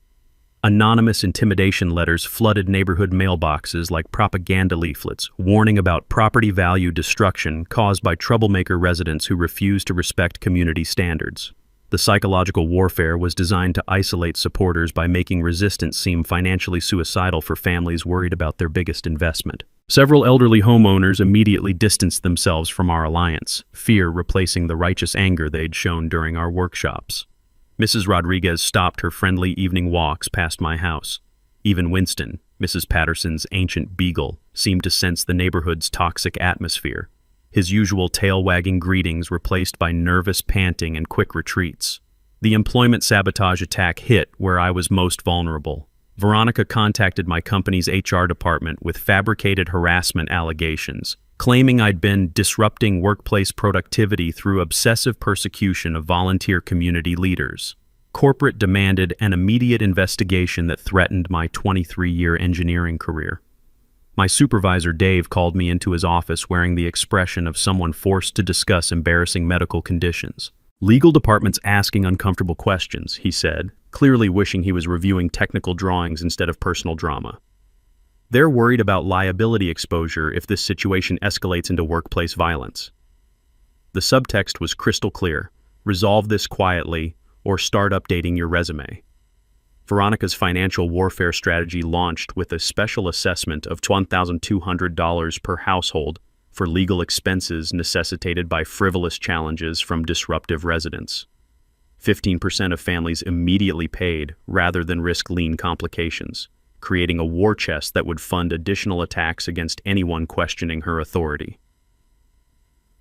Anonymous intimidation letters flooded neighborhood mailboxes like propaganda leaflets, warning about property value destruction caused by troublemaker residents who refused to respect community standards. The psychological warfare was designed to isolate supporters by making resistance seem financially suicidal for families worried about their biggest investment. Several elderly homeowners immediately distanced themselves from our alliance, fear replacing the righteous anger they'd shown during our workshops. Mrs. Rodriguez stopped her friendly evening walks past my house. Even Winston, Mrs. Patterson's ancient beagle, seemed to sense the neighborhood's toxic atmosphere, his usual tail-wagging greetings replaced by nervous panting and quick retreats. The employment sabotage attack hit where I was most vulnerable. Veronica contacted my company's HR department with fabricated harassment allegations, claiming I'd been disrupting workplace productivity through obsessive persecution of volunteer community leaders. Corporate demanded an immediate investigation that threatened my 23-year engineering career. My supervisor, Dave, called me into his office wearing the expression of someone forced to discuss embarrassing medical conditions. "Legal department's asking uncomfortable questions," he said, clearly wishing he was reviewing technical drawings instead of personal drama. "They're worried about liability exposure if this situation escalates into workplace violence." The subtext was crystal clear: resolve this quietly or start updating your resume. Veronica's financial warfare strategy launched with a special assessment of $1,200 per household for legal expenses necessitated by frivolous challenges from disruptive residents. 15% of families immediately paid rather than risk lien complications, creating a war chest that would fund additional attacks against anyone questioning her authority.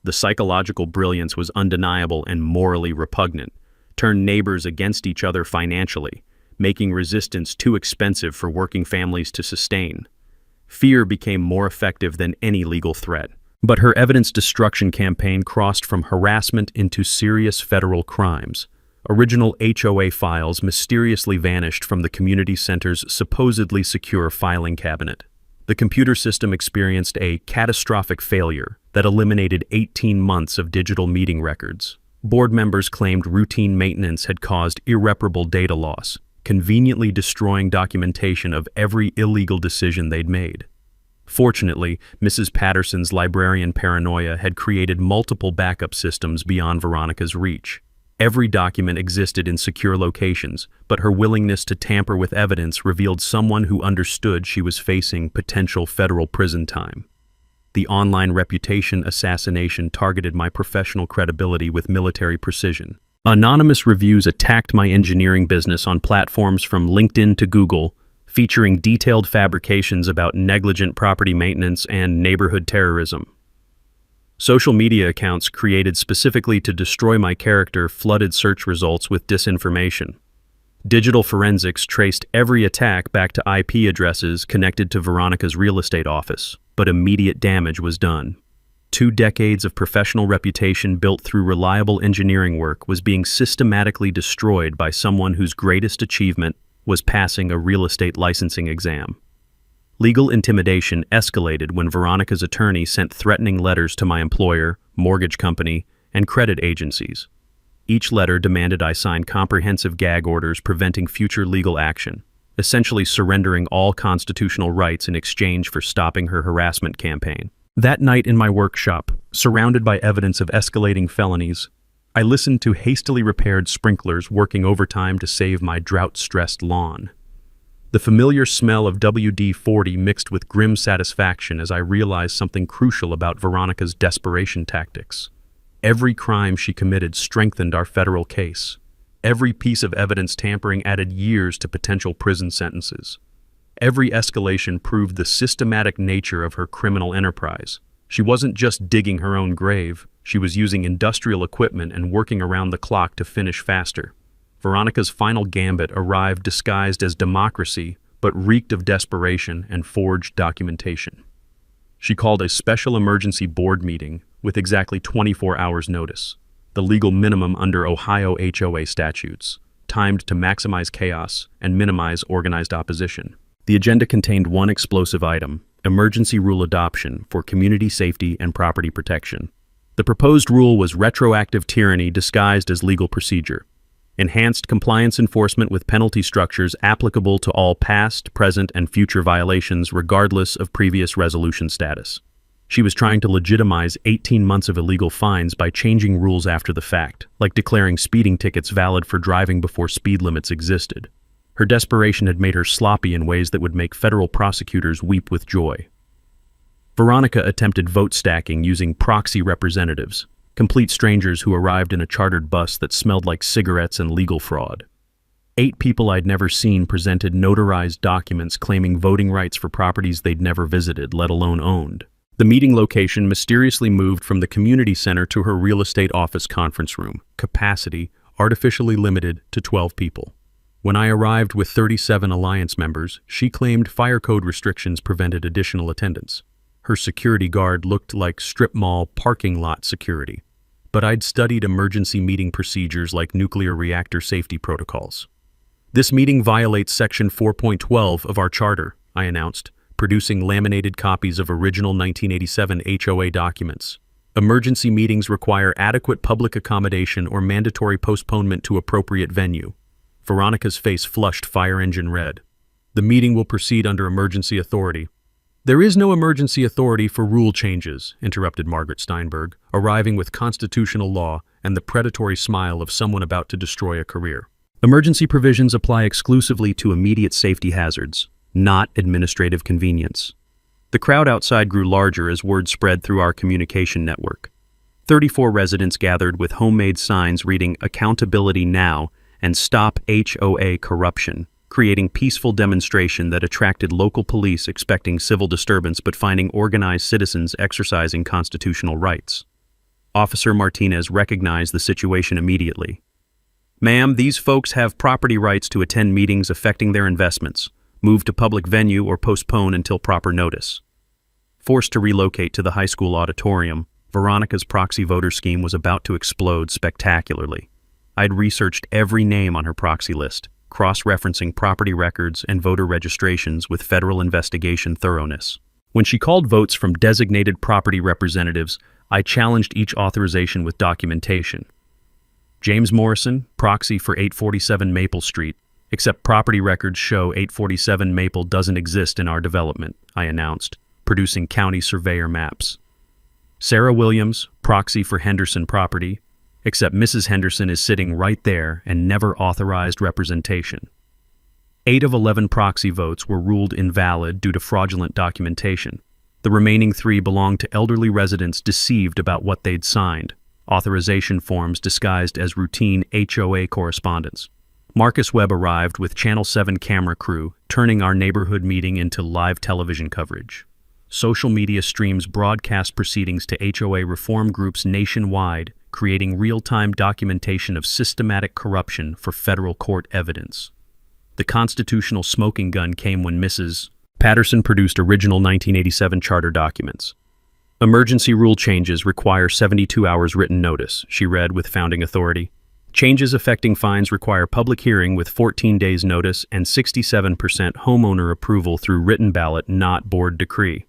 The psychological brilliance was undeniable and morally repugnant, turned neighbors against each other financially, making resistance too expensive for working families to sustain. Fear became more effective than any legal threat. But her evidence destruction campaign crossed from harassment into serious federal crimes. Original HOA files mysteriously vanished from the community center's supposedly secure filing cabinet. The computer system experienced a catastrophic failure that eliminated 18 months of digital meeting records. Board members claimed routine maintenance had caused irreparable data loss, conveniently destroying documentation of every illegal decision they'd made. Fortunately, Mrs. Patterson's librarian paranoia had created multiple backup systems beyond Veronica's reach. Every document existed in secure locations, but her willingness to tamper with evidence revealed someone who understood she was facing potential federal prison time. The online reputation assassination targeted my professional credibility with military precision. Anonymous reviews attacked my engineering business on platforms from LinkedIn to Google, featuring detailed fabrications about negligent property maintenance and neighborhood terrorism. Social media accounts created specifically to destroy my character flooded search results with disinformation. Digital forensics traced every attack back to IP addresses connected to Veronica's real estate office, but immediate damage was done. 2 decades of professional reputation built through reliable engineering work was being systematically destroyed by someone whose greatest achievement was passing a real estate licensing exam. Legal intimidation escalated when Veronica's attorney sent threatening letters to my employer, mortgage company, and credit agencies. Each letter demanded I sign comprehensive gag orders preventing future legal action, essentially surrendering all constitutional rights in exchange for stopping her harassment campaign. That night in my workshop, surrounded by evidence of escalating felonies, I listened to hastily repaired sprinklers working overtime to save my drought-stressed lawn. The familiar smell of WD-40 mixed with grim satisfaction as I realized something crucial about Veronica's desperation tactics. Every crime she committed strengthened our federal case. Every piece of evidence tampering added years to potential prison sentences. Every escalation proved the systematic nature of her criminal enterprise. She wasn't just digging her own grave, she was using industrial equipment and working around the clock to finish faster. Veronica's final gambit arrived disguised as democracy, but reeked of desperation and forged documentation. She called a special emergency board meeting with exactly 24 hours notice, the legal minimum under Ohio HOA statutes, timed to maximize chaos and minimize organized opposition. The agenda contained one explosive item: emergency rule adoption for community safety and property protection. The proposed rule was retroactive tyranny disguised as legal procedure. Enhanced compliance enforcement with penalty structures applicable to all past, present, and future violations regardless of previous resolution status. She was trying to legitimize 18 months of illegal fines by changing rules after the fact, like declaring speeding tickets valid for driving before speed limits existed. Her desperation had made her sloppy in ways that would make federal prosecutors weep with joy. Veronica attempted vote stacking using proxy representatives, complete strangers who arrived in a chartered bus that smelled like cigarettes and legal fraud. 8 people I'd never seen presented notarized documents claiming voting rights for properties they'd never visited, let alone owned. The meeting location mysteriously moved from the community center to her real estate office conference room, capacity artificially limited to 12 people. When I arrived with 37 Alliance members, she claimed fire code restrictions prevented additional attendance. Her security guard looked like strip mall parking lot security, but I'd studied emergency meeting procedures like nuclear reactor safety protocols. This meeting violates Section 4.12 of our charter, I announced, producing laminated copies of original 1987 HOA documents. Emergency meetings require adequate public accommodation or mandatory postponement to appropriate venue. Veronica's face flushed fire engine red. The meeting will proceed under emergency authority. There is no emergency authority for rule changes, interrupted Margaret Steinberg, arriving with constitutional law and the predatory smile of someone about to destroy a career. Emergency provisions apply exclusively to immediate safety hazards, not administrative convenience. The crowd outside grew larger as word spread through our communication network. 34 residents gathered with homemade signs reading "Accountability Now" and "Stop HOA Corruption," creating peaceful demonstration that attracted local police expecting civil disturbance but finding organized citizens exercising constitutional rights. Officer Martinez recognized the situation immediately. "Ma'am, these folks have property rights to attend meetings affecting their investments, move to public venue, or postpone until proper notice." Forced to relocate to the high school auditorium, Veronica's proxy voter scheme was about to explode spectacularly. I'd researched every name on her proxy list, cross-referencing property records and voter registrations with federal investigation thoroughness. When she called votes from designated property representatives, I challenged each authorization with documentation. "James Morrison, proxy for 847 Maple Street, except property records show 847 Maple doesn't exist in our development," I announced, producing county surveyor maps. Sarah Williams, proxy for Henderson property, except Mrs. Henderson is sitting right there and never authorized representation. 8 of 11 proxy votes were ruled invalid due to fraudulent documentation. The remaining 3 belonged to elderly residents deceived about what they'd signed, authorization forms disguised as routine HOA correspondence. Marcus Webb arrived with Channel 7 camera crew, turning our neighborhood meeting into live television coverage. Social media streams broadcast proceedings to HOA reform groups nationwide, creating real-time documentation of systematic corruption for federal court evidence. The constitutional smoking gun came when Mrs. Patterson produced original 1987 charter documents. Emergency rule changes require 72 hours written notice, she read with founding authority. Changes affecting fines require public hearing with 14 days notice and 67% homeowner approval through written ballot, not board decree.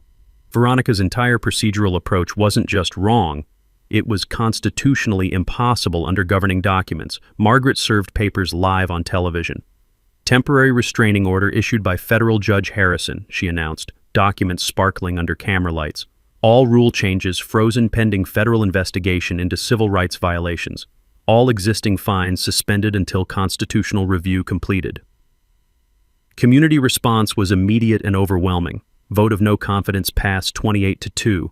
Veronica's entire procedural approach wasn't just wrong, it was constitutionally impossible under governing documents. Margaret served papers live on television. Temporary restraining order issued by federal Judge Harrison, she announced, documents sparkling under camera lights. All rule changes frozen pending federal investigation into civil rights violations. All existing fines suspended until constitutional review completed. Community response was immediate and overwhelming. Vote of no confidence passed 28-2.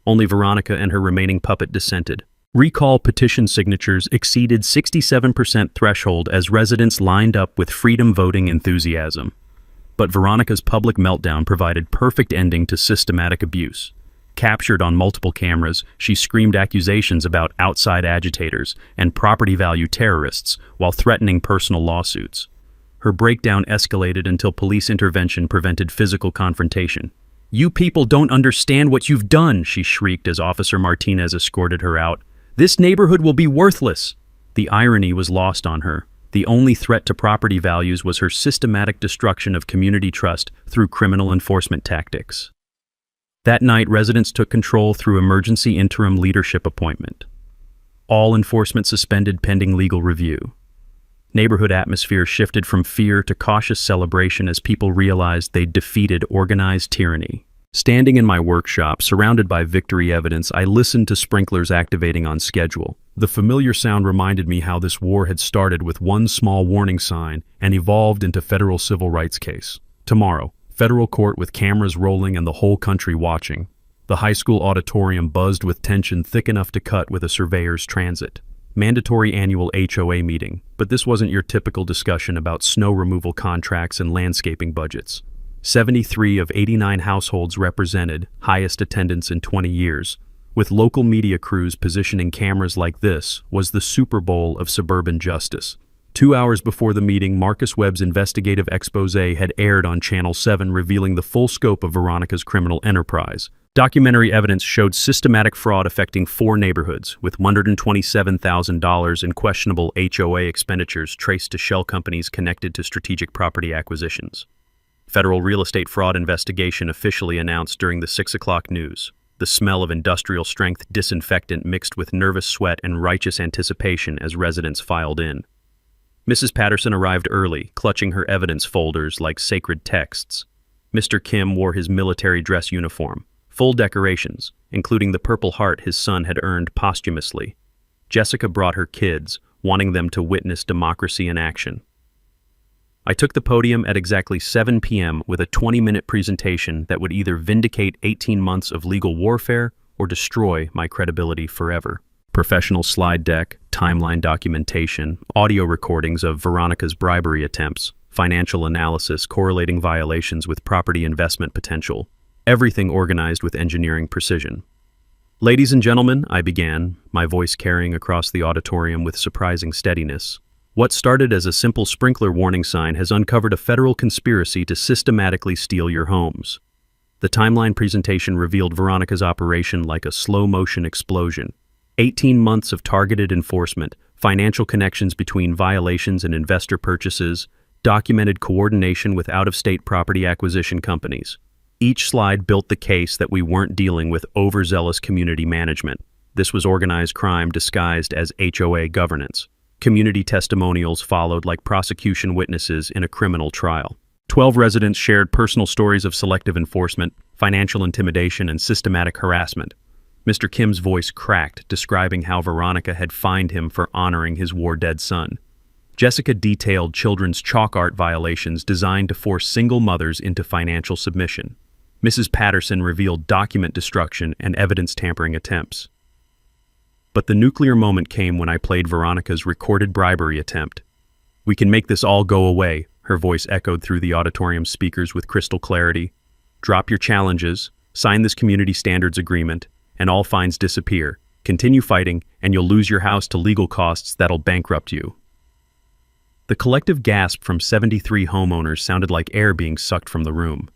Only Veronica and her remaining puppet dissented. Recall petition signatures exceeded 67% threshold as residents lined up with freedom voting enthusiasm. But Veronica's public meltdown provided perfect ending to systematic abuse. Captured on multiple cameras, she screamed accusations about outside agitators and property value terrorists while threatening personal lawsuits. Her breakdown escalated until police intervention prevented physical confrontation. "You people don't understand what you've done," she shrieked as Officer Martinez escorted her out. "This neighborhood will be worthless." The irony was lost on her. The only threat to property values was her systematic destruction of community trust through criminal enforcement tactics. That night, residents took control through emergency interim leadership appointment. All enforcement suspended pending legal review. Neighborhood atmosphere shifted from fear to cautious celebration as people realized they'd defeated organized tyranny. Standing in my workshop, surrounded by victory evidence, I listened to sprinklers activating on schedule. The familiar sound reminded me how this war had started with one small warning sign and evolved into federal civil rights case. Tomorrow, federal court with cameras rolling and the whole country watching. The high school auditorium buzzed with tension thick enough to cut with a surveyor's transit. Mandatory annual HOA meeting, but this wasn't your typical discussion about snow removal contracts and landscaping budgets. 73 of 89 households represented, highest attendance in 20 years. With local media crews positioning cameras like this, was the Super Bowl of suburban justice. 2 hours before the meeting, Marcus Webb's investigative expose had aired on Channel 7, revealing the full scope of Veronica's criminal enterprise. Documentary evidence showed systematic fraud affecting 4 neighborhoods, with $127,000 in questionable HOA expenditures traced to shell companies connected to strategic property acquisitions. Federal real estate fraud investigation officially announced during the 6 o'clock news. The smell of industrial-strength disinfectant mixed with nervous sweat and righteous anticipation as residents filed in. Mrs. Patterson arrived early, clutching her evidence folders like sacred texts. Mr. Kim wore his military dress uniform. Full decorations, including the Purple Heart his son had earned posthumously. Jessica brought her kids, wanting them to witness democracy in action. I took the podium at exactly 7 p.m. with a 20-minute presentation that would either vindicate 18 months of legal warfare or destroy my credibility forever. Professional slide deck, timeline documentation, audio recordings of Veronica's bribery attempts, financial analysis correlating violations with property investment potential. Everything organized with engineering precision. "Ladies and gentlemen," I began, my voice carrying across the auditorium with surprising steadiness. "What started as a simple sprinkler warning sign has uncovered a federal conspiracy to systematically steal your homes." The timeline presentation revealed Veronica's operation like a slow-motion explosion. 18 months of targeted enforcement, financial connections between violations and investor purchases, documented coordination with out-of-state property acquisition companies. Each slide built the case that we weren't dealing with overzealous community management. This was organized crime disguised as HOA governance. Community testimonials followed like prosecution witnesses in a criminal trial. 12 residents shared personal stories of selective enforcement, financial intimidation, and systematic harassment. Mr. Kim's voice cracked, describing how Veronica had fined him for honoring his war-dead son. Jessica detailed children's chalk art violations designed to force single mothers into financial submission. Mrs. Patterson revealed document destruction and evidence tampering attempts. But the nuclear moment came when I played Veronica's recorded bribery attempt. "We can make this all go away," her voice echoed through the auditorium speakers with crystal clarity. "Drop your challenges, sign this community standards agreement, and all fines disappear. Continue fighting, and you'll lose your house to legal costs that'll bankrupt you." The collective gasp from 73 homeowners sounded like air being sucked from the room.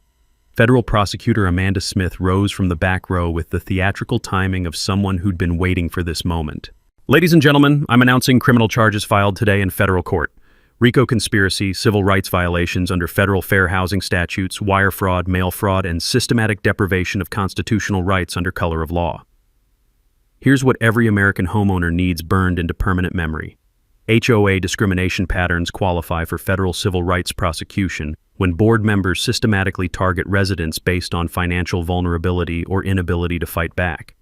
Federal prosecutor Amanda Smith rose from the back row with the theatrical timing of someone who'd been waiting for this moment. "Ladies and gentlemen, I'm announcing criminal charges filed today in federal court. RICO conspiracy, civil rights violations under federal fair housing statutes, wire fraud, mail fraud, and systematic deprivation of constitutional rights under color of law. Here's what every American homeowner needs burned into permanent memory. HOA discrimination patterns qualify for federal civil rights prosecution when board members systematically target residents based on financial vulnerability or inability to fight back.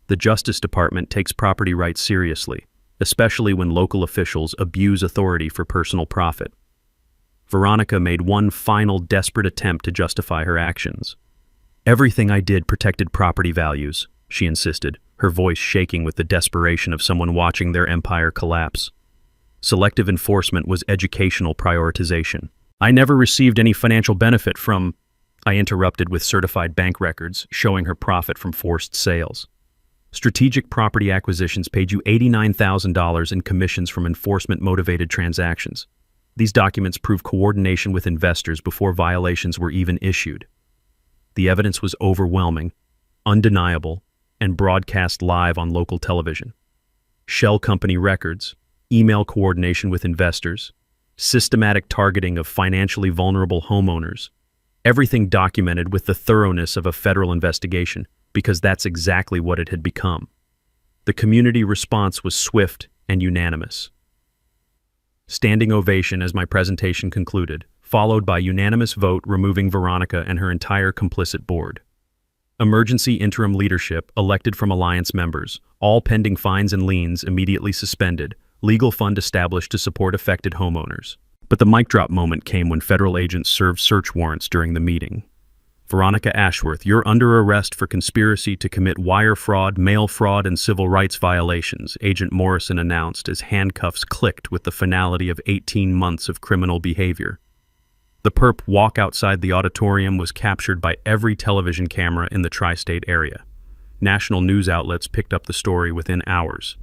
The Justice Department takes property rights seriously, especially when local officials abuse authority for personal profit." Veronica made one final desperate attempt to justify her actions. "Everything I did protected property values," she insisted, her voice shaking with the desperation of someone watching their empire collapse. "Selective enforcement was educational prioritization. I never received any financial benefit from—" I interrupted with certified bank records showing her profit from forced sales. "Strategic property acquisitions paid you $89,000 in commissions from enforcement-motivated transactions. These documents prove coordination with investors before violations were even issued." The evidence was overwhelming, undeniable, and broadcast live on local television. Shell company records, email coordination with investors, systematic targeting of financially vulnerable homeowners. Everything documented with the thoroughness of a federal investigation, because that's exactly what it had become. The community response was swift and unanimous. Standing ovation as my presentation concluded, followed by unanimous vote removing Veronica and her entire complicit board. Emergency interim leadership elected from alliance members, all pending fines and liens immediately suspended, legal fund established to support affected homeowners. But the mic drop moment came when federal agents served search warrants during the meeting. "Veronica Ashworth, you're under arrest for conspiracy to commit wire fraud, mail fraud, and civil rights violations," Agent Morrison announced as handcuffs clicked with the finality of 18 months of criminal behavior. The perp walk outside the auditorium was captured by every television camera in the tri-state area. National news outlets picked up the story within hours.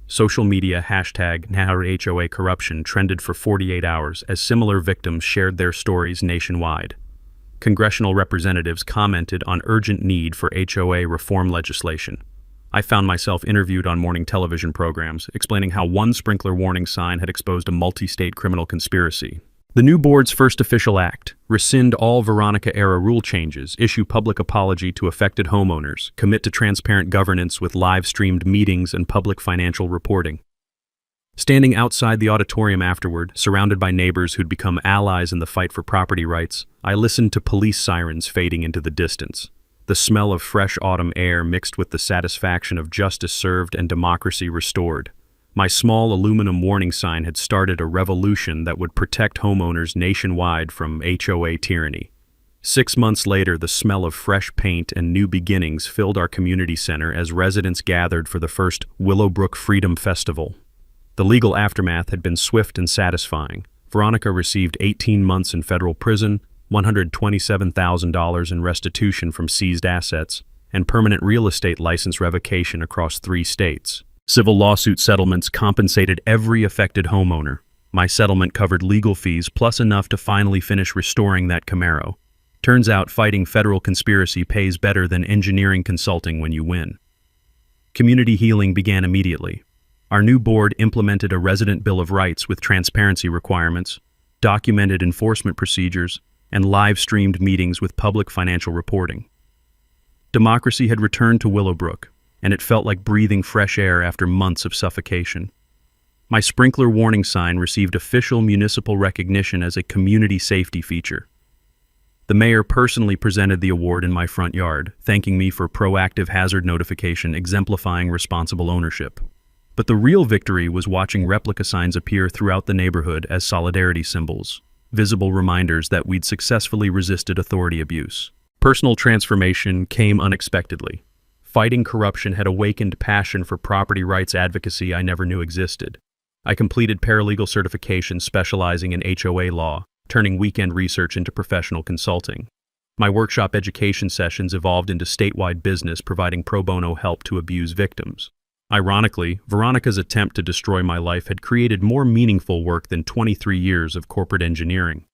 Social media #HOA corruption trended for 48 hours as similar victims shared their stories nationwide. Congressional representatives commented on urgent need for HOA reform legislation. I found myself interviewed on morning television programs, explaining how one sprinkler warning sign had exposed a multi-state criminal conspiracy. The new board's first official act: rescind all Veronica-era rule changes, issue public apology to affected homeowners, commit to transparent governance with live-streamed meetings and public financial reporting. Standing outside the auditorium afterward, surrounded by neighbors who'd become allies in the fight for property rights, I listened to police sirens fading into the distance. The smell of fresh autumn air mixed with the satisfaction of justice served and democracy restored. My small aluminum warning sign had started a revolution that would protect homeowners nationwide from HOA tyranny. 6 months later, the smell of fresh paint and new beginnings filled our community center as residents gathered for the first Willowbrook Freedom Festival. The legal aftermath had been swift and satisfying. Veronica received 18 months in federal prison, $127,000 in restitution from seized assets, and permanent real estate license revocation across 3 states. Civil lawsuit settlements compensated every affected homeowner. My settlement covered legal fees plus enough to finally finish restoring that Camaro. Turns out fighting federal conspiracy pays better than engineering consulting when you win. Community healing began immediately. Our new board implemented a resident bill of rights with transparency requirements, documented enforcement procedures, and live-streamed meetings with public financial reporting. Democracy had returned to Willowbrook, and it felt like breathing fresh air after months of suffocation. My sprinkler warning sign received official municipal recognition as a community safety feature. The mayor personally presented the award in my front yard, thanking me for proactive hazard notification exemplifying responsible ownership. But the real victory was watching replica signs appear throughout the neighborhood as solidarity symbols, visible reminders that we'd successfully resisted authority abuse. Personal transformation came unexpectedly. Fighting corruption had awakened passion for property rights advocacy I never knew existed. I completed paralegal certification specializing in HOA law, turning weekend research into professional consulting. My workshop education sessions evolved into statewide business providing pro bono help to abuse victims. Ironically, Veronica's attempt to destroy my life had created more meaningful work than 23 years of corporate engineering.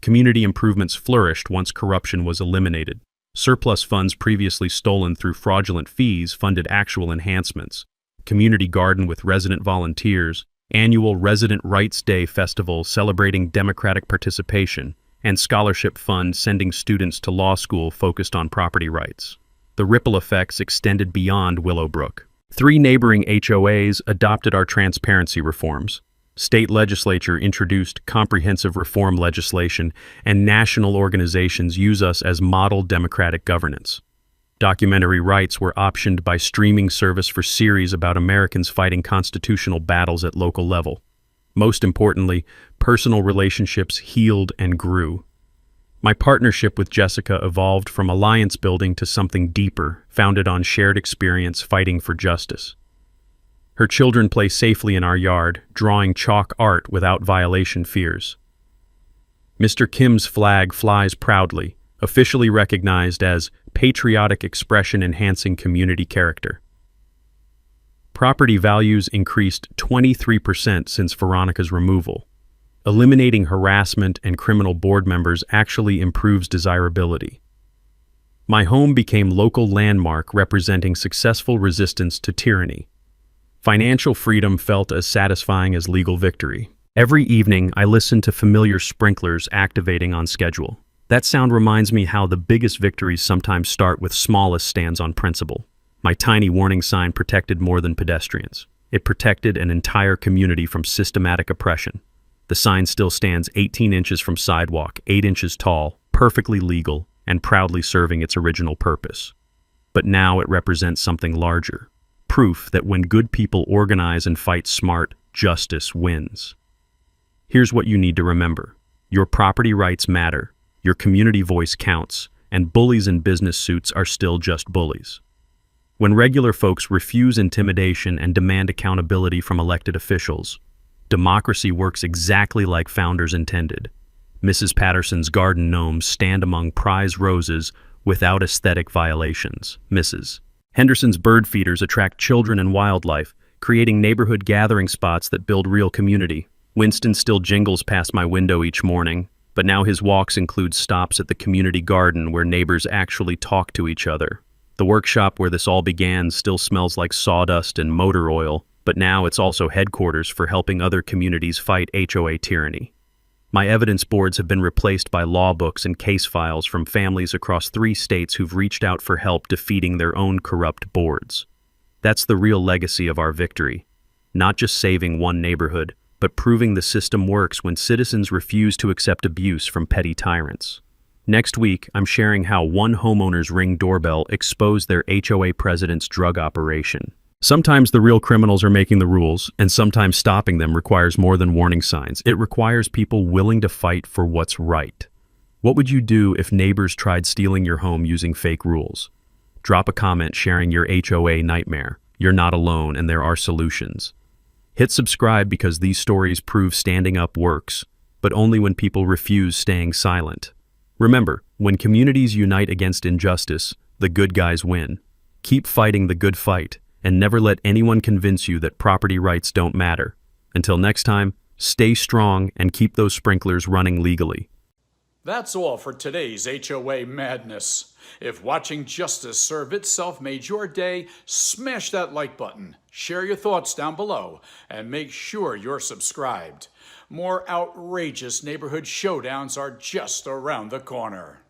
Community improvements flourished once corruption was eliminated. Surplus funds previously stolen through fraudulent fees funded actual enhancements. Community garden with resident volunteers, annual Resident Rights Day festival celebrating democratic participation, and scholarship fund sending students to law school focused on property rights. The ripple effects extended beyond Willowbrook. 3 neighboring HOAs adopted our transparency reforms. State legislature introduced comprehensive reform legislation, and national organizations use us as model democratic governance. Documentary rights were optioned by streaming service for series about Americans fighting constitutional battles at local level. Most importantly, personal relationships healed and grew. My partnership with Jessica evolved from alliance building to something deeper, founded on shared experience fighting for justice. Her children play safely in our yard, drawing chalk art without violation fears. Mr. Kim's flag flies proudly, officially recognized as patriotic expression enhancing community character. Property values increased 23% since Veronica's removal. Eliminating harassment and criminal board members actually improves desirability. My home became local landmark representing successful resistance to tyranny. Financial freedom felt as satisfying as legal victory. Every evening, I listened to familiar sprinklers activating on schedule. That sound reminds me how the biggest victories sometimes start with smallest stands on principle. My tiny warning sign protected more than pedestrians. It protected an entire community from systematic oppression. The sign still stands 18 inches from sidewalk, 8 inches tall, perfectly legal, and proudly serving its original purpose. But now it represents something larger. Proof that when good people organize and fight smart, justice wins. Here's what you need to remember. Your property rights matter, your community voice counts, and bullies in business suits are still just bullies. When regular folks refuse intimidation and demand accountability from elected officials, democracy works exactly like founders intended. Mrs. Patterson's garden gnomes stand among prize roses without aesthetic violations. Mrs. Henderson's bird feeders attract children and wildlife, creating neighborhood gathering spots that build real community. Winston still jingles past my window each morning, but now his walks include stops at the community garden where neighbors actually talk to each other. The workshop where this all began still smells like sawdust and motor oil, but now it's also headquarters for helping other communities fight HOA tyranny. My evidence boards have been replaced by law books and case files from families across 3 states who've reached out for help defeating their own corrupt boards. That's the real legacy of our victory. Not just saving one neighborhood, but proving the system works when citizens refuse to accept abuse from petty tyrants. Next week, I'm sharing how one homeowner's Ring doorbell exposed their HOA president's drug operation. Sometimes the real criminals are making the rules, and sometimes stopping them requires more than warning signs. It requires people willing to fight for what's right. What would you do if neighbors tried stealing your home using fake rules? Drop a comment sharing your HOA nightmare. You're not alone, and there are solutions. Hit subscribe because these stories prove standing up works, but only when people refuse staying silent. Remember, when communities unite against injustice, the good guys win. Keep fighting the good fight, and never let anyone convince you that property rights don't matter. Until next time, stay strong and keep those sprinklers running legally. That's all for today's HOA Madness. If watching justice serve itself made your day, smash that like button, share your thoughts down below, and make sure you're subscribed. More outrageous neighborhood showdowns are just around the corner.